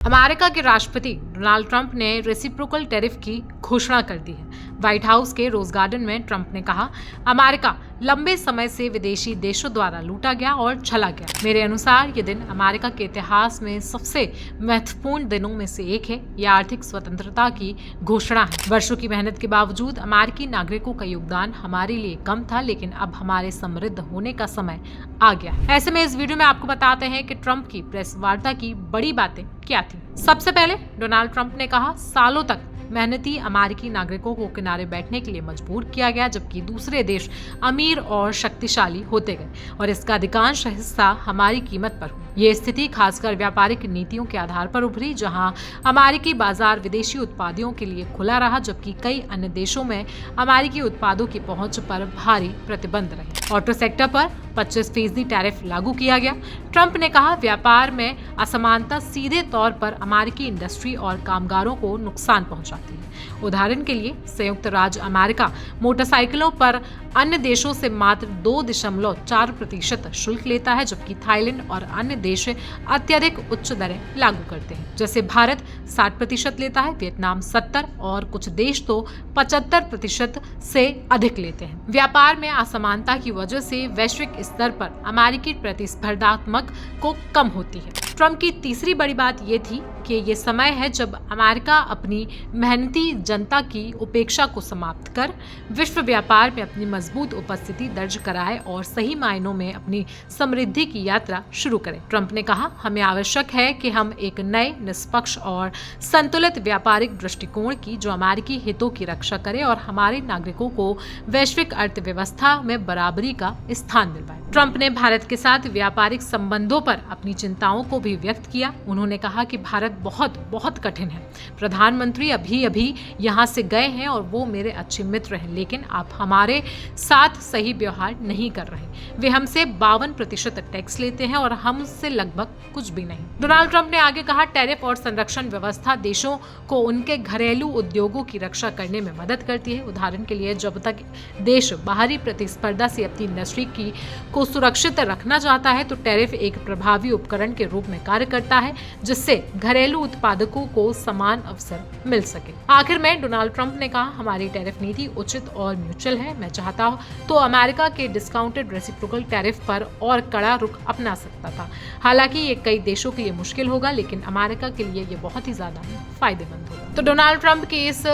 America के राष्ट्रपति Donald Trump ने रेसिप्रोकल टैरिफ की घोषणा कर दी है। व्हाइट हाउस के रोज गार्डन में ट्रंप ने कहा, अमेरिका लंबे समय से विदेशी देशों द्वारा लूटा गया और छला गया। मेरे अनुसार ये दिन अमेरिका के इतिहास में सबसे महत्वपूर्ण दिनों में से एक है। यह आर्थिक स्वतंत्रता की घोषणा है। वर्षों की मेहनत के बावजूद अमेरिकी नागरिकों का योगदान हमारे लिए कम था, लेकिन अब हमारे समृद्ध होने का समय आ गया। ऐसे में इस वीडियो में आपको बताते हैं कि ट्रंप की प्रेस वार्ता की बड़ी बातें क्या थी। सबसे पहले डोनाल्ड ट्रंप ने कहा, सालों तक मेहनती अमेरिकी नागरिकों को किनारे बैठने के लिए मजबूर किया गया, जबकि दूसरे देश अमीर और शक्तिशाली होते गए और इसका अधिकांश हिस्सा हमारी कीमत पर हुआ। ये स्थिति खासकर व्यापारिक नीतियों के आधार पर उभरी, जहां अमेरिकी बाजार विदेशी उत्पादों के लिए खुला रहा, जबकि कई अन्य देशों में अमेरिकी उत्पादों की पहुंच पर भारी प्रतिबंध रहे। ऑटो सेक्टर पर 25% टैरिफ लागू किया गया। ट्रंप ने कहा, व्यापार में असमानता सीधे तौर पर अमेरिकी इंडस्ट्री और कामगारों को नुकसान पहुंचाती है। उदाहरण के लिए संयुक्त राज्य अमेरिका मोटरसाइकिलों पर अन्य देशों से मात्र 2.4% शुल्क लेता है, जबकि थाईलैंड और अन्य देश अत्यधिक उच्च दरें लागू करते हैं। जैसे भारत 60% लेता है, वियतनाम 70% और कुछ देश तो 75% से अधिक लेते हैं। व्यापार में असमानता की वजह से वैश्विक स्तर पर अमेरिकी प्रतिस्पर्धात्मक को कम होती है। ट्रंप की तीसरी बड़ी बात यह थी कि ये समय है जब अमेरिका अपनी मेहनती जनता की उपेक्षा को समाप्त कर विश्व व्यापार में अपनी मजबूत उपस्थिति दर्ज कराए और सही मायनों में अपनी समृद्धि की यात्रा शुरू करें। ट्रंप ने कहा, हमें आवश्यक है कि हम एक नए, निष्पक्ष और संतुलित व्यापारिक दृष्टिकोण की जो अमेरिकी हितों की रक्षा करे और हमारे नागरिकों को वैश्विक अर्थव्यवस्था में बराबरी का स्थान दिलवाए। ट्रंप ने भारत के साथ व्यापारिक संबंधों पर अपनी चिंताओं को भी व्यक्त किया। उन्होंने कहा कि भारत बहुत कठिन है। प्रधानमंत्री अभी यहाँ से गए हैं और वो मेरे अच्छे मित्र हैं, लेकिन आप हमारे साथ सही व्यवहार नहीं कर रहे। वे हमसे 52% टैक्स लेते हैं और हम उससे लगभग कुछ भी नहीं। डोनाल्ड ट्रंप ने आगे कहा, टैरिफ और संरक्षण व्यवस्था देशों को उनके घरेलू उद्योगों की रक्षा करने में मदद करती है। उदाहरण के लिए, जब तक देश बाहरी प्रतिस्पर्धा से अपनी इंडस्ट्री को सुरक्षित रखना चाहता है, तो टैरिफ एक प्रभावी उपकरण के रूप में कार्य करता है, जिससे घरेलू उत्पादकों को समान अवसर मिल सके। आखिर में डोनाल्ड ट्रंप ने कहा, हमारी टैरिफ नीति उचित और म्यूचुअल है। मैं चाहता हूं तो अमेरिका के डिस्काउंटेड रेसिप्रोकल टैरिफ पर और कड़ा रुख अपना सकता था। हालांकि ये कई देशों के लिए मुश्किल होगा, लेकिन अमेरिका के लिए ये बहुत ही ज्यादा फायदेमंद होगा। तो डोनाल्ड ट्रंप की इस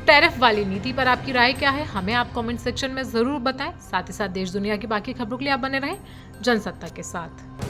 टैरिफ वाली नीति पर आपकी राय क्या है, हमें आप कमेंट सेक्शन में जरूर बताएं। साथ ही साथ देश दुनिया की बाकी खबरों के लिए आप बने रहें जनसत्ता के साथ।